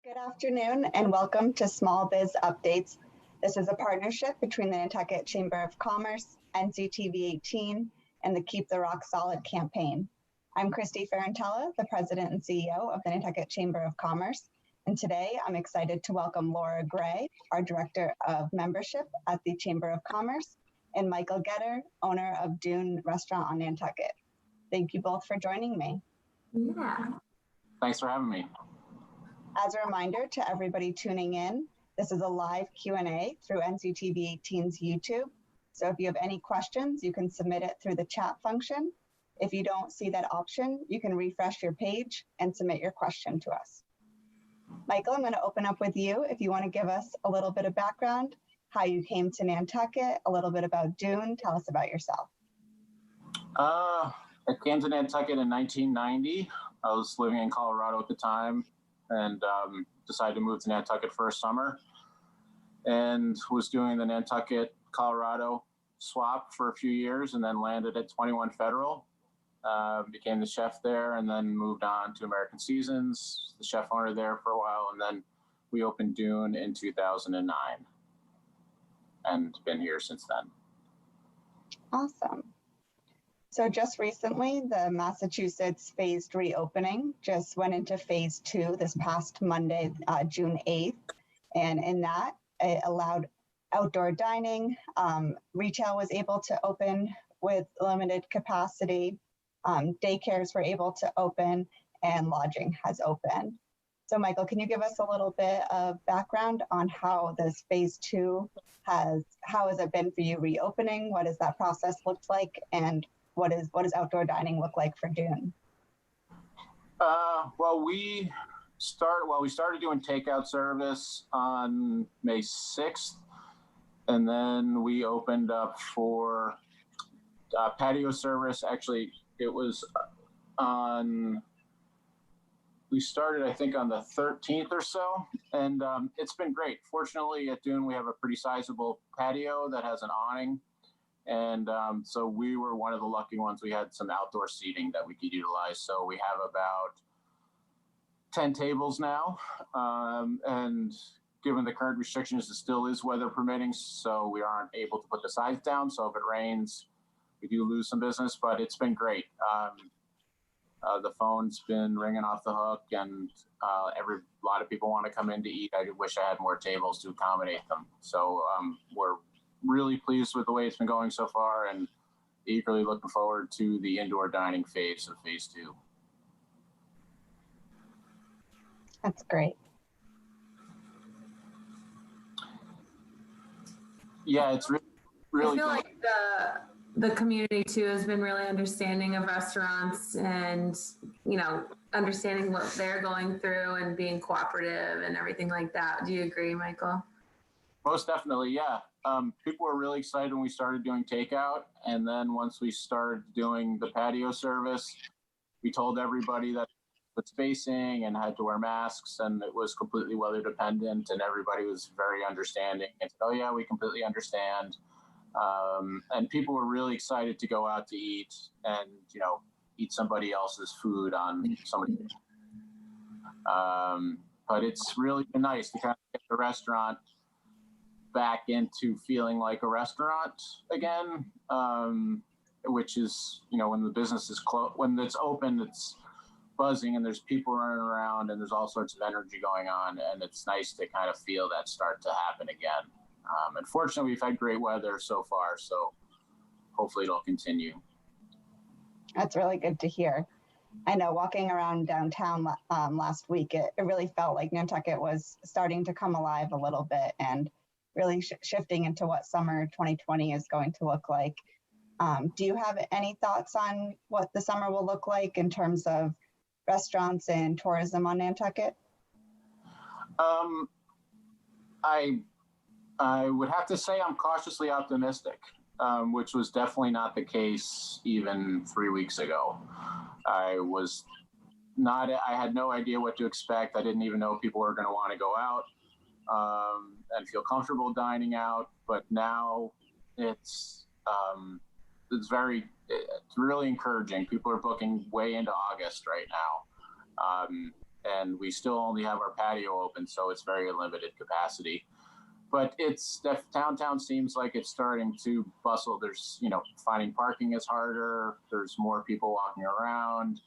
Good afternoon and welcome to Small Biz Updates. This is a partnership between the Nantucket Chamber of Commerce, NCTV 18, and the Keep the Rock Solid campaign. I'm Christy Ferrantella, the President and CEO of the Nantucket Chamber of Commerce, and today I'm excited to welcome Laura Gray, our Director of Membership at the Chamber of Commerce, and Michael Getter, owner of Dune Restaurant on Nantucket. Thank you both for joining me. Yeah. Thanks for having me. As a reminder to everybody tuning in, this is a live Q&A through NCTV 18's YouTube. So if you have any questions, you can submit it through the chat function. If you don't see that option, you can refresh your page and submit your question to us. Michael, I'm going to open up with you. If you want to give us a little bit of background, how you came to Nantucket, a little bit about Dune, tell us about yourself. I came to Nantucket in 1990. I was living in Colorado at the time, and decided to move to Nantucket for a summer, and was doing the Nantucket, Colorado swap for a few years, and then landed at 21 Federal, became the chef there, and then moved on to American Seasons, the chef owner there for a while, and then we opened Dune in 2009, and been here since then. Awesome. So just recently, the Massachusetts phased reopening just went into phase 2 this past Monday, June 8th. And in that, it allowed outdoor dining. Retail was able to open with limited capacity. Daycares were able to open, and lodging has opened. So Michael, can you give us a little bit of background on how this phase 2 how has it been for you reopening? What does that process look like? And what does outdoor dining look like for Dune? We started doing takeout service on May 6th, and then we opened up for patio service. Actually, it was we started, I think, on the 13th or so, and it's been great. Fortunately, at Dune, we have a pretty sizable patio that has an awning. And so we were one of the lucky ones. We had some outdoor seating that we could utilize. So we have about 10 tables now. And given the current restrictions, it still is weather permitting. So we aren't able to put the sides down. So if it rains, we do lose some business, but it's been great. The phone's been ringing off the hook, and a lot of people want to come in to eat. I wish I had more tables to accommodate them. So we're really pleased with the way it's been going so far, and eagerly looking forward to the indoor dining phase of phase 2. That's great. Yeah, it's really I feel like the community too has been really understanding of restaurants, and understanding what they're going through and being cooperative and everything like that. Do you agree, Michael? Most definitely, yeah. People were really excited when we started doing takeout, and then once we started doing the patio service, we told everybody that with spacing and had to wear masks, and it was completely weather dependent, and everybody was very understanding and said, "Oh yeah, we completely understand." And people were really excited to go out to eat and eat somebody else's food on somebody. But it's really been nice to kind of get the restaurant back into feeling like a restaurant again, which is, when the business is when it's open, it's buzzing and there's people running around and there's all sorts of energy going on, and it's nice to kind of feel that start to happen again. Unfortunately, we've had great weather so far, so hopefully it'll continue. That's really good to hear. I know walking around downtown last week, it really felt like Nantucket was starting to come alive a little bit, and really shifting into what summer 2020 is going to look like. Do you have any thoughts on what the summer will look like in terms of restaurants and tourism on Nantucket? I would have to say I'm cautiously optimistic, which was definitely not the case even 3 weeks ago. I had no idea what to expect. I didn't even know people were going to want to go out and feel comfortable dining out. But now it's really encouraging. People are booking way into August right now. and we still only have our patio open, so it's very limited capacity. But downtown seems like it's starting to bustle. There's, finding parking is harder. There's more people walking around.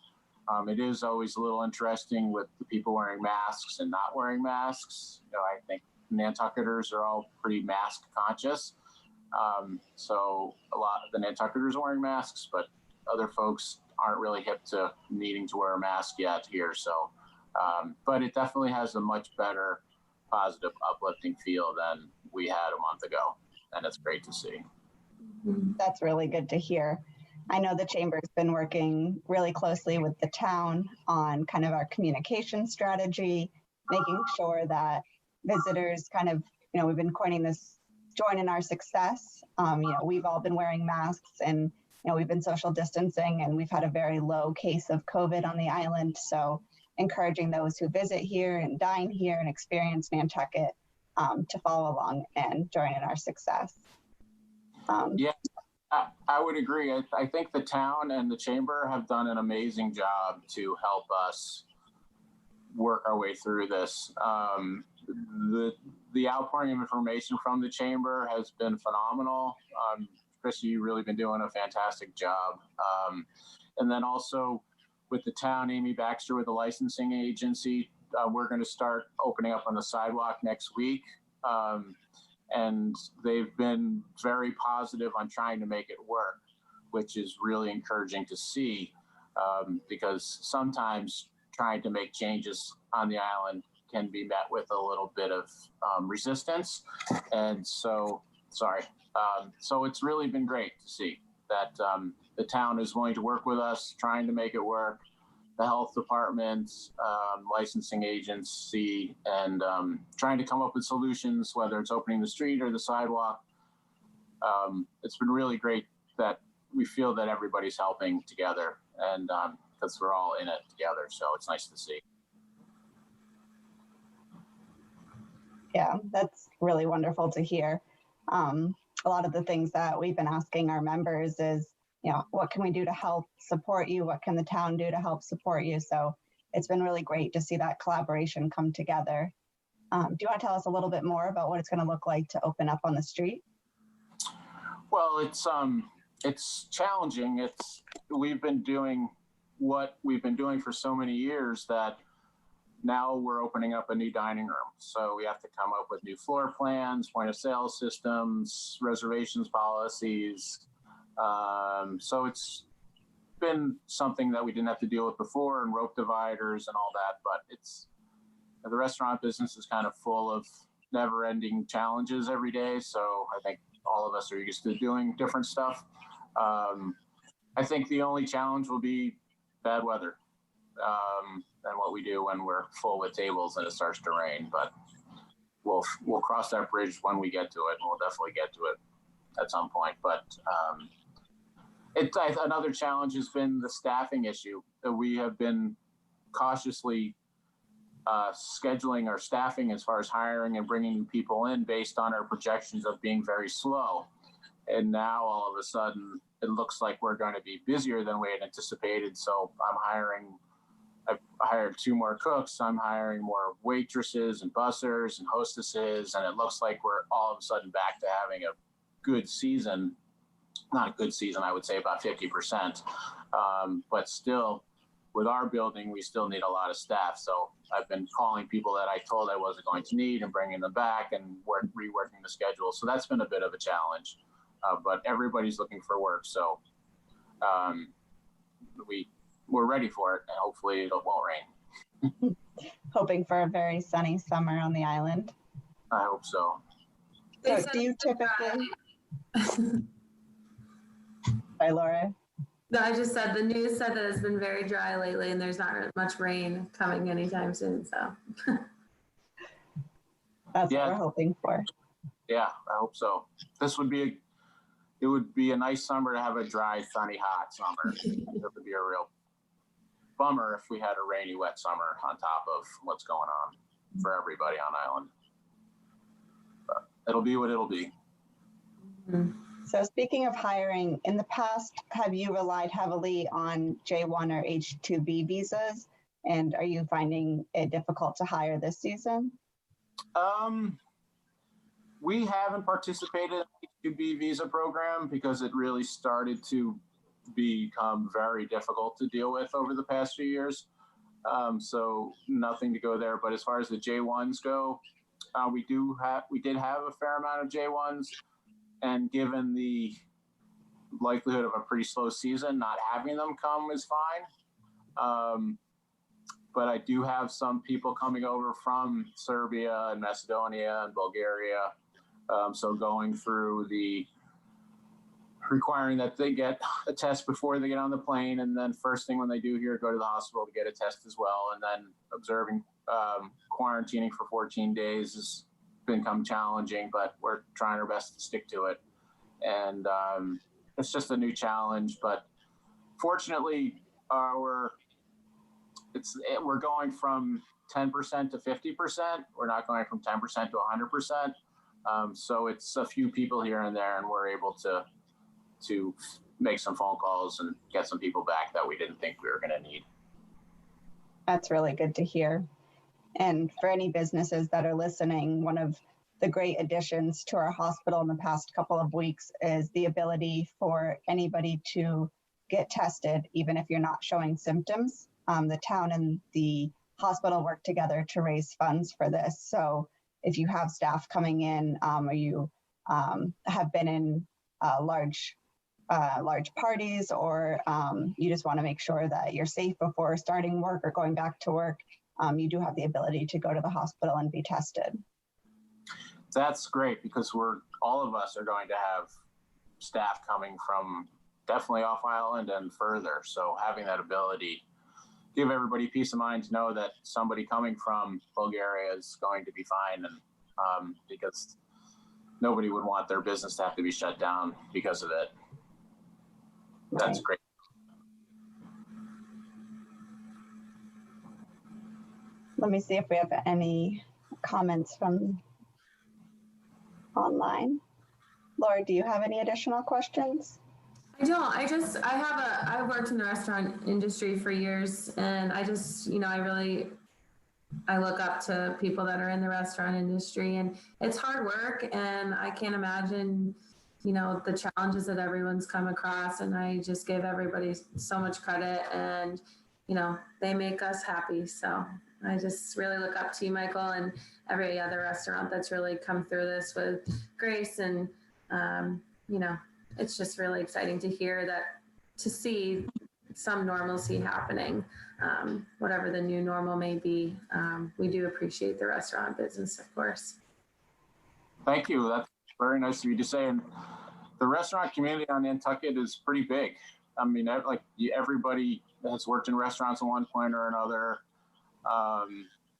It is always a little interesting with the people wearing masks and not wearing masks. I think Nantucketers are all pretty mask conscious. So a lot of the Nantucketers are wearing masks, but other folks aren't really hip to needing to wear a mask yet here. So, but it definitely has a much better positive, uplifting feel than we had a month ago. And it's great to see. That's really good to hear. I know the Chamber's been working really closely with the town on kind of our communication strategy, making sure that visitors kind of, we've been coining this join in our success. We've all been wearing masks and, we've been social distancing, and we've had a very low case of COVID on the island. So encouraging those who visit here and dine here and experience Nantucket to follow along and join in our success. Yeah, I would agree. I think the town and the Chamber have done an amazing job to help us work our way through this. The outpouring of information from the Chamber has been phenomenal. Chris, you've really been doing a fantastic job. And then also with the town, Amy Baxter with the licensing agency, we're going to start opening up on the sidewalk next week. And they've been very positive on trying to make it work, which is really encouraging to see, because sometimes trying to make changes on the island can be met with a little bit of resistance. And so, so it's really been great to see that the town is willing to work with us, trying to make it work. The health department, licensing agency, and trying to come up with solutions, whether it's opening the street or the sidewalk. It's been really great that we feel that everybody's helping together, and because we're all in it together. So it's nice to see. Yeah, that's really wonderful to hear. A lot of the things that we've been asking our members is, what can we do to help support you? What can the town do to help support you? So it's been really great to see that collaboration come together. Do you want to tell us a little bit more about what it's going to look like to open up on the street? Well, it's challenging. We've been doing what we've been doing for so many years that now we're opening up a new dining room. So we have to come up with new floor plans, point of sale systems, reservations policies. So it's been something that we didn't have to deal with before, and rope dividers and all that, but the restaurant business is kind of full of never-ending challenges every day. So I think all of us are used to doing different stuff. I think the only challenge will be bad weather, and what we do when we're full with tables and it starts to rain, but we'll cross that bridge when we get to it, and we'll definitely get to it at some point. But another challenge has been the staffing issue. That we have been cautiously scheduling our staffing as far as hiring and bringing new people in based on our projections of being very slow. And now all of a sudden it looks like we're going to be busier than we had anticipated. So I've hired 2 more cooks. I'm hiring more waitresses and bussers and hostesses. And it looks like we're all of a sudden back to having a good season. Not a good season, I would say about 50%. But still, with our building, we still need a lot of staff. So I've been calling people that I told I wasn't going to need and bringing them back and reworking the schedule. So that's been a bit of a challenge. But everybody's looking for work. So we're ready for it, and hopefully it won't rain. Hoping for a very sunny summer on the island. I hope so. So do you typically... Hi, Laura. No, I just said the news said that it's been very dry lately, and there's not much rain coming anytime soon. So that's what we're hoping for. Yeah, I hope so. It would be a nice summer to have a dry, sunny, hot summer. It would be a real bummer if we had a rainy, wet summer on top of what's going on for everybody on island. But it'll be what it'll be. Mm-hmm. So speaking of hiring, in the past, have you relied heavily on J1 or H2B visas And are you finding it difficult to hire this season? We haven't participated in the H-2B visa program because it really started to become very difficult to deal with over the past few years. So nothing to go there. But as far as the J1s go, we did have a fair amount of J1s, and given the likelihood of a pretty slow season, not having them come is fine. But I do have some people coming over from Serbia and Macedonia and Bulgaria. So going through the requiring that they get a test before they get on the plane, and then first thing when they do here, go to the hospital to get a test as well, and then observing quarantining for 14 days has become challenging, but we're trying our best to stick to it. And it's just a new challenge, but fortunately we're going from 10% to 50%. We're not going from 10% to 100%. So it's a few people here and there, and we're able to make some phone calls and get some people back that we didn't think we were going to need. That's really good to hear. And for any businesses that are listening, one of the great additions to our hospital in the past couple of weeks is the ability for anybody to get tested, even if you're not showing symptoms. The town and the hospital work together to raise funds for this. So if you have staff coming in, or you have been in large parties, or you just want to make sure that you're safe before starting work or going back to work, you do have the ability to go to the hospital and be tested. That's great, because all of us are going to have staff coming from definitely off island and further. So having that ability, give everybody peace of mind to know that somebody coming from Bulgaria is going to be fine, and because nobody would want their business to have to be shut down because of it. That's great. Let me see if we have any comments from online. Laura, do you have any additional questions? I don't. I worked in the restaurant industry for years, and I just, I look up to people that are in the restaurant industry, and it's hard work, and I can't imagine, the challenges that everyone's come across, and I just give everybody so much credit, and, they make us happy. So I just really look up to you, Michael, and every other restaurant that's really come through this with grace, and, it's just really exciting to hear that, to see some normalcy happening, whatever the new normal may be. We do appreciate the restaurant business, of course. Thank you. That's very nice of you to say. And the restaurant community on Nantucket is pretty big. I mean, everybody has worked in restaurants at one point or another.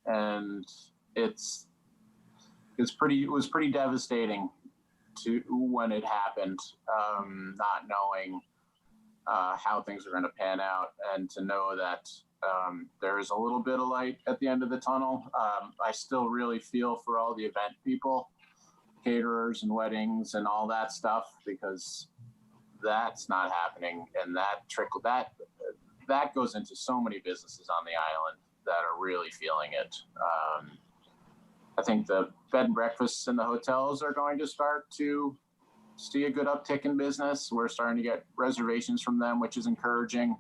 And it was pretty devastating when it happened, not knowing how things are going to pan out, and to know that there is a little bit of light at the end of the tunnel. I still really feel for all the event people, caterers and weddings and all that stuff, because that's not happening, and that goes into so many businesses on the island that are really feeling it. I think the bed and breakfasts and the hotels are going to start to see a good uptick in business. We're starting to get reservations from them, which is encouraging.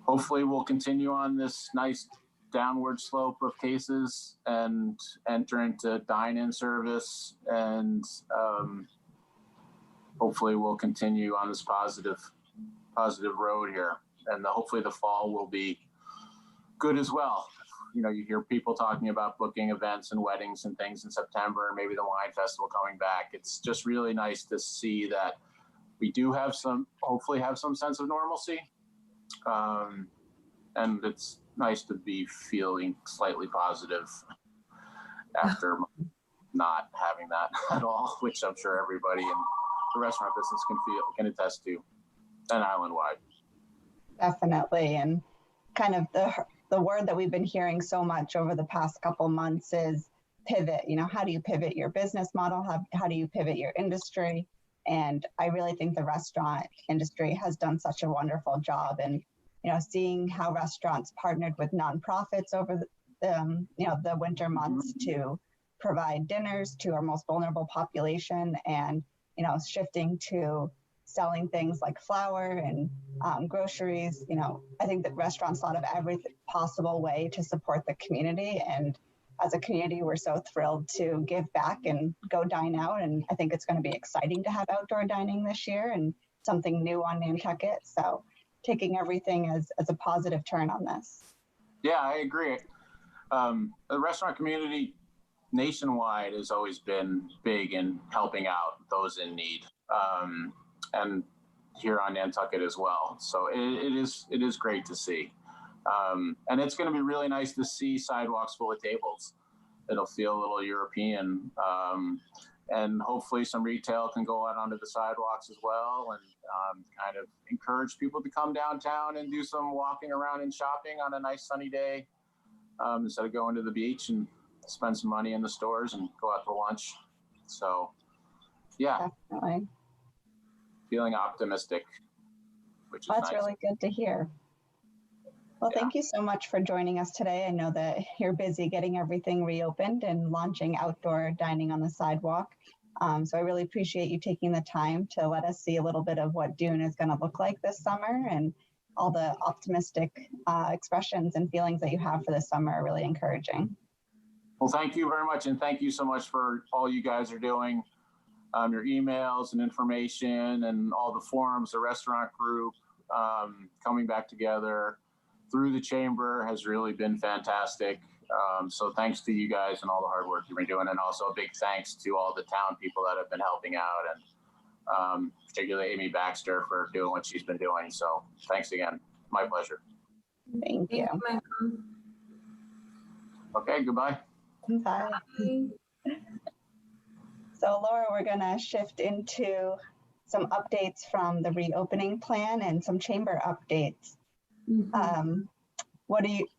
Hopefully we'll continue on this nice downward slope of cases and enter into dine-in service, and hopefully we'll continue on this positive road here. And hopefully the fall will be good as well. You hear people talking about booking events and weddings and things in September, maybe the wine festival coming back. It's just really nice to see that we do hopefully have some sense of normalcy. And it's nice to be feeling slightly positive after not having that at all, which I'm sure everybody in the restaurant business can attest to, and island-wide. Definitely. And kind of the word that we've been hearing so much over the past couple months is pivot. How do you pivot your business model? How do you pivot your industry? And I really think the restaurant industry has done such a wonderful job in seeing how restaurants partnered with nonprofits over the winter months to provide dinners to our most vulnerable population, and shifting to selling things like flour and groceries. I think that restaurants thought of every possible way to support the community, and as a community, we're so thrilled to give back and go dine out. And I think it's going to be exciting to have outdoor dining this year and something new on Nantucket. So taking everything as a positive turn on this. Yeah, I agree. The restaurant community nationwide has always been big in helping out those in need, and here on Nantucket as well. So it is great to see. And it's going to be really nice to see sidewalks full of tables. It'll feel a little European. And hopefully some retail can go out onto the sidewalks as well, and kind of encourage people to come downtown and do some walking around and shopping on a nice sunny day, instead of going to the beach and spend some money in the stores and go out to lunch. So, yeah. Definitely. Feeling optimistic, which is That's nice. really good to hear. Well, Yeah. Thank you so much for joining us today. I know that you're busy getting everything reopened and launching outdoor dining on the sidewalk. So I really appreciate you taking the time to let us see a little bit of what Dune is going to look like this summer, and all the optimistic expressions and feelings that you have for this summer are really encouraging. Well, thank you very much. And thank you so much for all you guys are doing, your emails and information and all the forums, the restaurant group, coming back together through the chamber has really been fantastic. So thanks to you guys and all the hard work you've been doing. And also a big thanks to all the town people that have been helping out, and particularly Amy Baxter for doing what she's been doing. So thanks again. My pleasure. Thank you. Michael. Okay, goodbye. Bye. So Laura, we're going to shift into some updates from the reopening plan and some chamber updates. Mhm.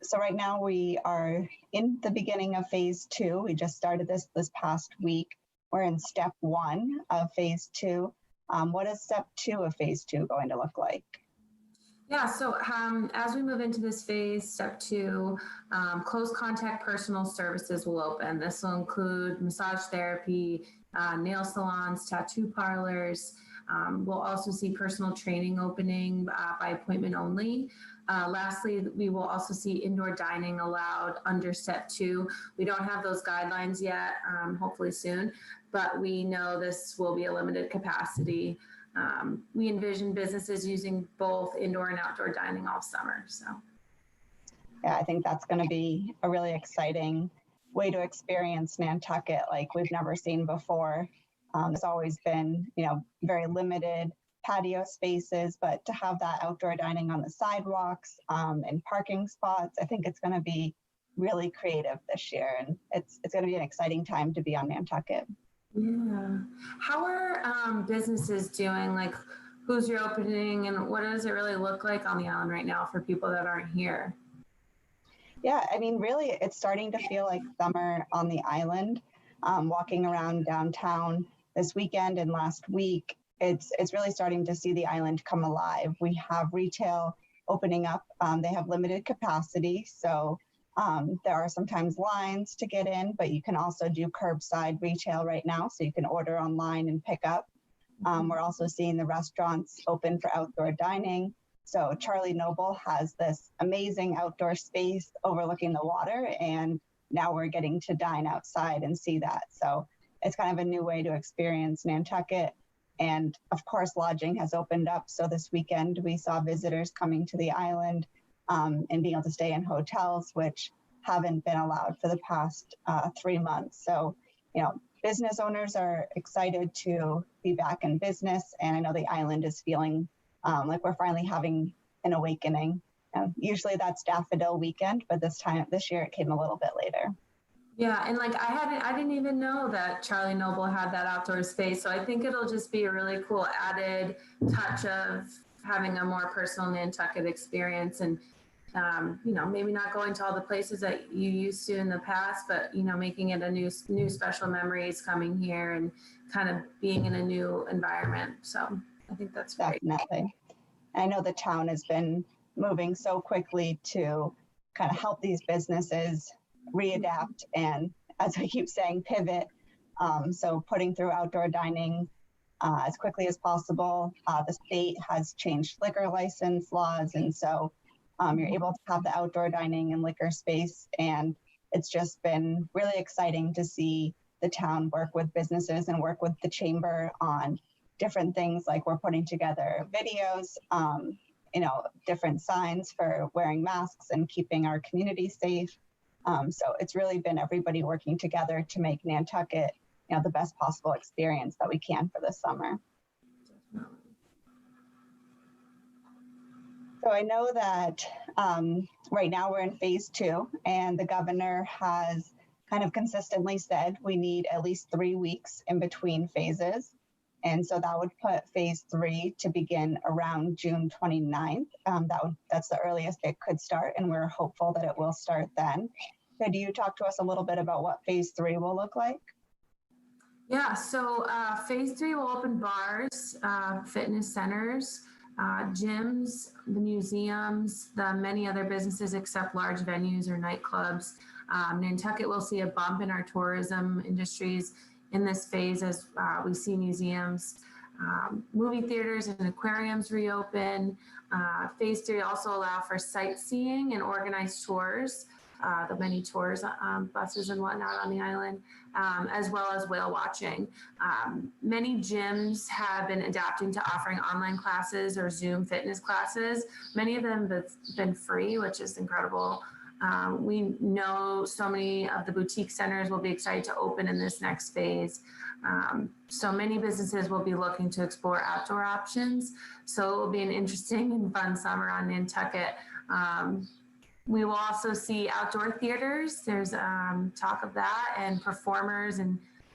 So right now we are in the beginning of phase 2. We just started this past week. We're in step 1 of phase 2. What is step 2 of phase 2 going to look like? Yeah, so as we move into this phase, step 2, close contact personal services will open. This will include massage therapy, nail salons, tattoo parlors. We'll also see personal training opening by appointment only. Lastly, we will also see indoor dining allowed under step 2. We don't have those guidelines yet, hopefully soon, but we know this will be a limited capacity. We envision businesses using both indoor and outdoor dining all summer. So, Yeah, I think that's going to be a really exciting way to experience Nantucket like we've never seen before. There's always been, very limited patio spaces, but to have that outdoor dining on the sidewalks and parking spots, I think it's going to be really creative this year, and it's going to be an exciting time to be on Nantucket. yeah. How are businesses doing? Like, who's reopening, and what does it really look like on the island right now for people that aren't here? Yeah, I mean, really, it's starting to feel like summer on the island. Walking around downtown this weekend and last week, it's really starting to see the island come alive. We have retail opening up. They have limited capacity, so there are sometimes lines to get in, but you can also do curbside retail right now, so you can order online and pick up. We're also seeing the restaurants open for outdoor dining. So Charlie Noble has this amazing outdoor space overlooking the water, and now we're getting to dine outside and see that. So it's kind of a new way to experience Nantucket. And of course, lodging has opened up. So this weekend, we saw visitors coming to the island and being able to stay in hotels, which haven't been allowed for the past 3 months. So, business owners are excited to be back in business. And I know the island is feeling like we're finally having an awakening. Usually that's Daffodil Weekend, but this year it came a little bit later. Yeah, and like I didn't even know that Charlie Noble had that outdoor space. So I think it'll just be a really cool added touch of having a more personal Nantucket experience, and maybe not going to all the places that you used to in the past, but making it a new special memories coming here and kind of being in a new environment. So I think that's great. Definitely. I know the town has been moving so quickly to kind of help these businesses readapt and, as I keep saying, pivot. So putting through outdoor dining as quickly as possible. The state has changed liquor license laws, and so you're able to have the outdoor dining and liquor space. And it's just been really exciting to see the town work with businesses and work with the chamber on different things, like we're putting together videos, different signs for wearing masks and keeping our community safe. So it's really been everybody working together to make Nantucket, the best possible experience that we can for this summer. So I know that right now we're in phase 2, and the governor has kind of consistently said we need at least 3 weeks in between phases. And so that would put phase 3 to begin around June 29th. That's the earliest it could start, and we're hopeful that it will start then. Could you talk to us a little bit about what phase 3 will look like? Yeah, so phase 3 will open bars, fitness centers, gyms, the museums, the many other businesses except large venues or nightclubs. Nantucket will see a bump in our tourism industries in this phase as we see museums, movie theaters and aquariums reopen. Phase 3 also allow for sightseeing and organized tours, the many tours, buses and whatnot on the island, as well as whale watching. Many gyms have been adapting to offering online classes or Zoom fitness classes. Many of them have been free, which is incredible. We know so many of the boutique centers will be excited to open in this next phase. So many businesses will be looking to explore outdoor options. So it will be an interesting and fun summer on Nantucket. We will also see outdoor theaters. There's talk of that, and performance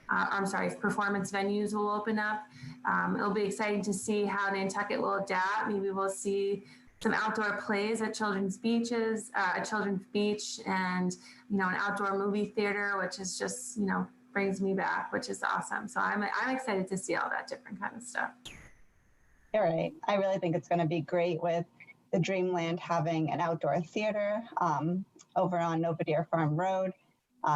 venues will open up. It'll be exciting to see how Nantucket will adapt. Maybe we'll see some outdoor plays at Children's Beach, and an outdoor movie theater, which is just brings me back, which is awesome. So I'm excited to see all that different kind of stuff. You're right. I really think it's going to be great with the Dreamland having an outdoor theater over on Nobodere Farm Road.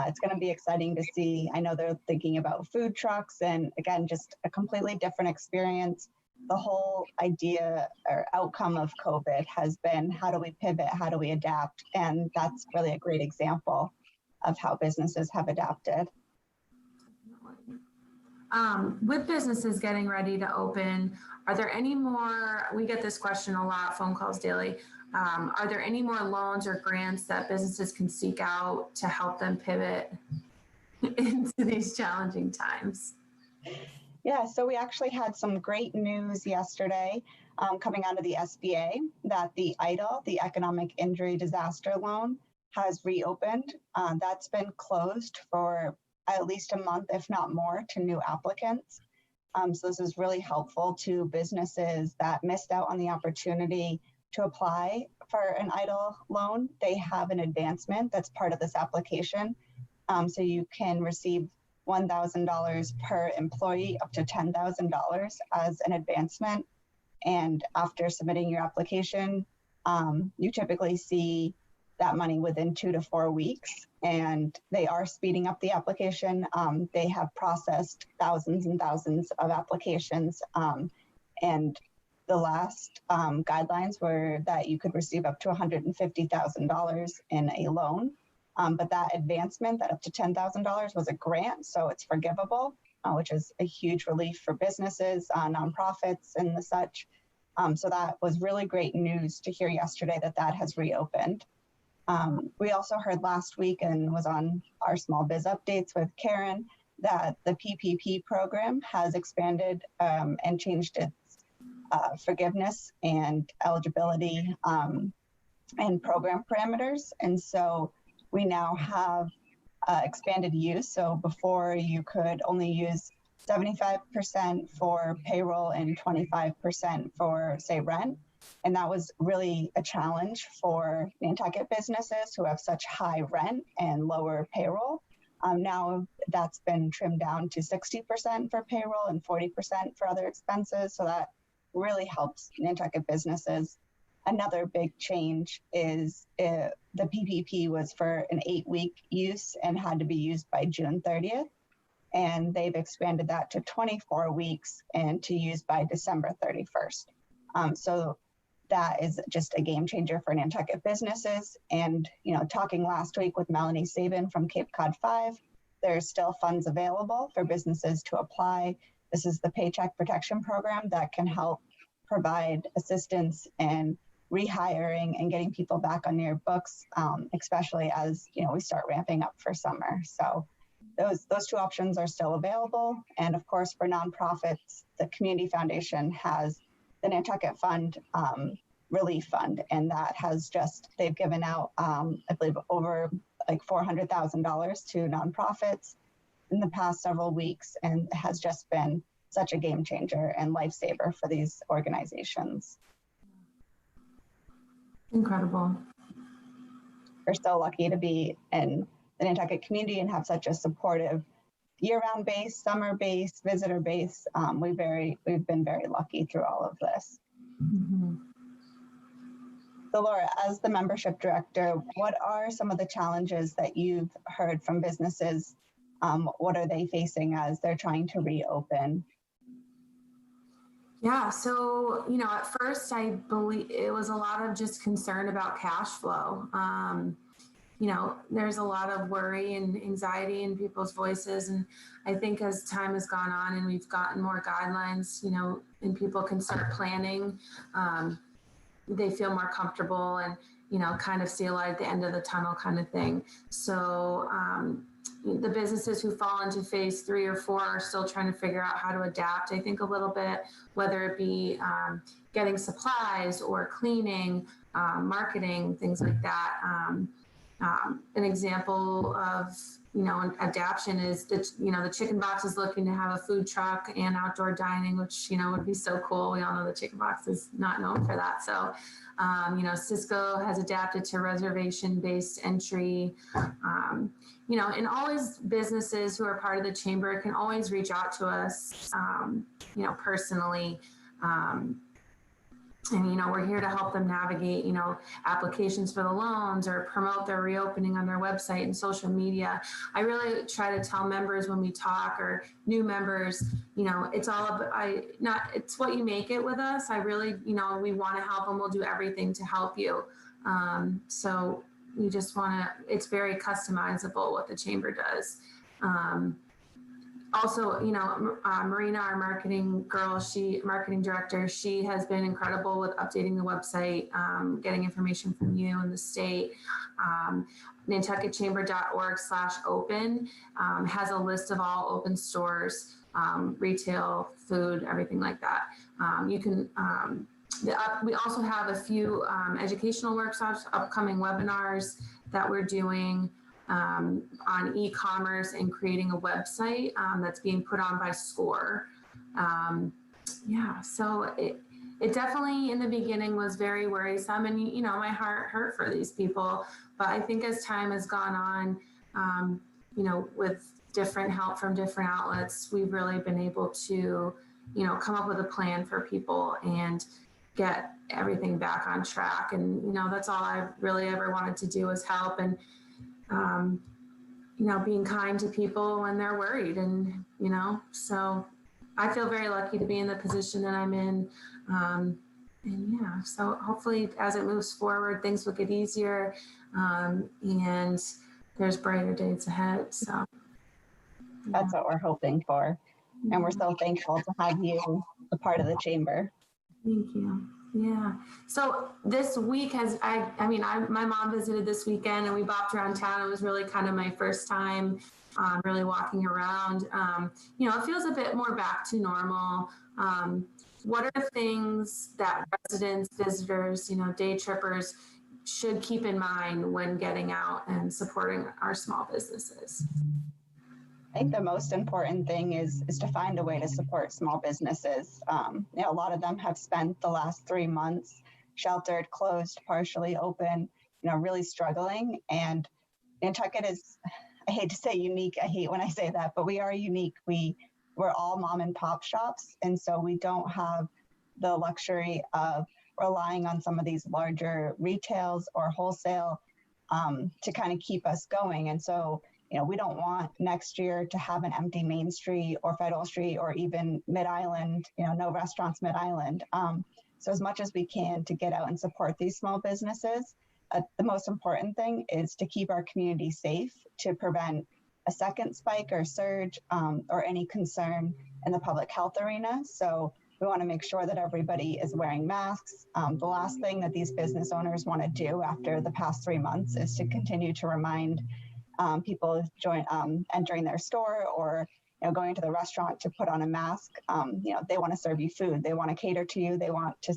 It's going to be exciting to see. I know they're thinking about food trucks, and again, just a completely different experience. The whole idea or outcome of COVID has been, how do we pivot? How do we adapt? And that's really a great example of how businesses have adapted. With businesses getting ready to open, are there any more, we get this question a lot, phone calls daily, are there any more loans or grants that businesses can seek out to help them pivot into these challenging times? Yeah, so we actually had some great news yesterday coming out of the SBA that the EIDL, the Economic Injury Disaster Loan, has reopened. That's been closed for at least a month, if not more, to new applicants. So this is really helpful to businesses that missed out on the opportunity to apply for an EIDL loan. They have an advancement that's part of this application. So you can receive $1,000 per employee, up to $10,000 as an advancement. And after submitting your application, you typically see that money within 2 to 4 weeks, and they are speeding up the application. They have processed thousands and thousands of applications, and the last guidelines were that you could receive up to $150,000 in a loan. But that advancement, that up to $10,000, was a grant, so it's forgivable, which is a huge relief for businesses, nonprofits, and the such. So that was really great news to hear yesterday that has reopened. We also heard last week, and was on our small biz updates with Karen, that the PPP program has expanded and changed its forgiveness and eligibility and program parameters. And so we now have expanded use. So before, you could only use 75% for payroll and 25% for, say, rent. And that was really a challenge for Nantucket businesses who have such high rent and lower payroll. Now that's been trimmed down to 60% for payroll and 40% for other expenses. So that really helps Nantucket businesses. another big change is the PPP was for an 8-week use and had to be used by June 30th. And they've expanded that to 24 weeks and to use by December 31st. So that is just a game changer for Nantucket businesses. And, talking last week with Melanie Sabin from Cape Cod 5, there's still funds available for businesses to apply. This is the Paycheck Protection Program that can help provide assistance and rehiring and getting people back on your books, especially as we start ramping up for summer. So those two options are still available. And of course, for nonprofits, the Community Foundation has the Nantucket Fund Relief Fund, and that has they've given out, I believe, over like $400,000 to nonprofits in the past several weeks, and has just been such a game changer and lifesaver for these organizations. Incredible. We're so lucky to be in the Nantucket community and have such a supportive year-round base, summer base, visitor base. We've been very lucky through all of this. Mm-hmm. So Laura, as the membership director, what are some of the challenges that you've heard from businesses? What are they facing as they're trying to reopen? Yeah, so, at first I believe it was a lot of just concern about cash flow. There's a lot of worry and anxiety in people's voices. And I think as time has gone on and we've gotten more guidelines, and people can start planning, they feel more comfortable and, kind of see a light at the end of the tunnel kind of thing. So the businesses who fall into phase 3 or 4 are still trying to figure out how to adapt, I think, a little bit, whether it be getting supplies or cleaning, marketing, things like that. An example of, an adaptation is that, the Chicken Box is looking to have a food truck and outdoor dining, which, would be so cool. We all know the Chicken Box is not known for that. So, Cisco has adapted to reservation-based entry. And always businesses who are part of the chamber can always reach out to us, personally. And, we're here to help them navigate, applications for the loans or promote their reopening on their website and social media. I really try to tell members when we talk, or new members, it's all about, it's what you make it with us. I really, we want to help, and we'll do everything to help you. So we just want to, it's very customizable what the chamber does. Also, Marina, our marketing director, she has been incredible with updating the website, getting information from you and the state. NantucketChamber.org/open has a list of all open stores, retail, food, everything like that. You can. We also have a few educational workshops, upcoming webinars that we're doing on e-commerce and creating a website that's being put on by SCORE. So it definitely in the beginning was very worrisome, and my heart hurt for these people. But I think as time has gone on, with different help from different outlets, we've really been able to, come up with a plan for people and get everything back on track. And, that's all I really ever wanted to do was help, and being kind to people when they're worried. And, so I feel very lucky to be in the position that I'm in. So hopefully as it moves forward, things will get easier, and there's brighter days ahead. So that's what we're hoping for. And we're so thankful to have you a part of the chamber. Thank you. Yeah. So this week my mom visited this weekend, and we bopped around town. It was really kind of my first time really walking around. It feels a bit more back to normal. What are things that residents, visitors, day trippers should keep in mind when getting out and supporting our small businesses? I think the most important thing is to find a way to support small businesses. A lot of them have spent the last 3 months sheltered, closed, partially open, really struggling. And Nantucket is, I hate to say unique. I hate when I say that, but we are unique. We're all mom and pop shops. And so we don't have the luxury of relying on some of these larger retails or wholesale to kind of keep us going. And so, we don't want next year to have an empty Main Street or Federal Street or even Mid-Island, no restaurants Mid-Island. So as much as we can to get out and support these small businesses, the most important thing is to keep our community safe to prevent a second spike or surge or any concern in the public health arena. So we want to make sure that everybody is wearing masks. The last thing that these business owners want to do after the past 3 months is to continue to remind people entering their store or going to the restaurant to put on a mask. They want to serve you food. They want to cater to you. They want to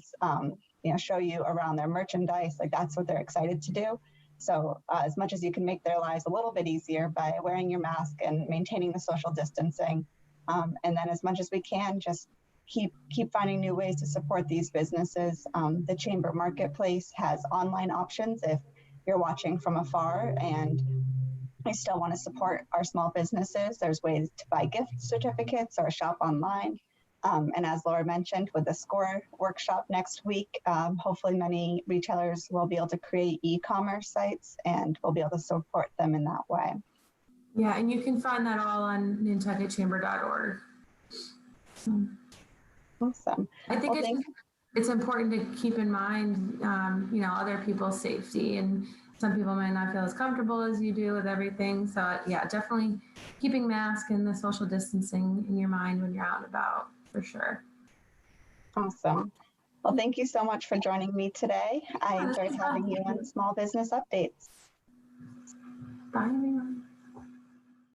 show you around their merchandise. Like that's what they're excited to do. So as much as you can make their lives a little bit easier by wearing your mask and maintaining the social distancing, and then as much as we can, just keep finding new ways to support these businesses. The Chamber Marketplace has online options if you're watching from afar and I still want to support our small businesses. There's ways to buy gift certificates or shop online. And as Laura mentioned, with the SCORE workshop next week, hopefully many retailers will be able to create e-commerce sites and we'll be able to support them in that way. Yeah, and you can find that all on nantucketchamber.org. Awesome. I think it's important to keep in mind, other people's safety, and some people may not feel as comfortable as you do with everything. So yeah, definitely keeping mask and the social distancing in your mind when you're out and about, for sure. Awesome. Well, thank you so much for joining me today. I enjoyed having you on Small Business Updates. Bye, everyone.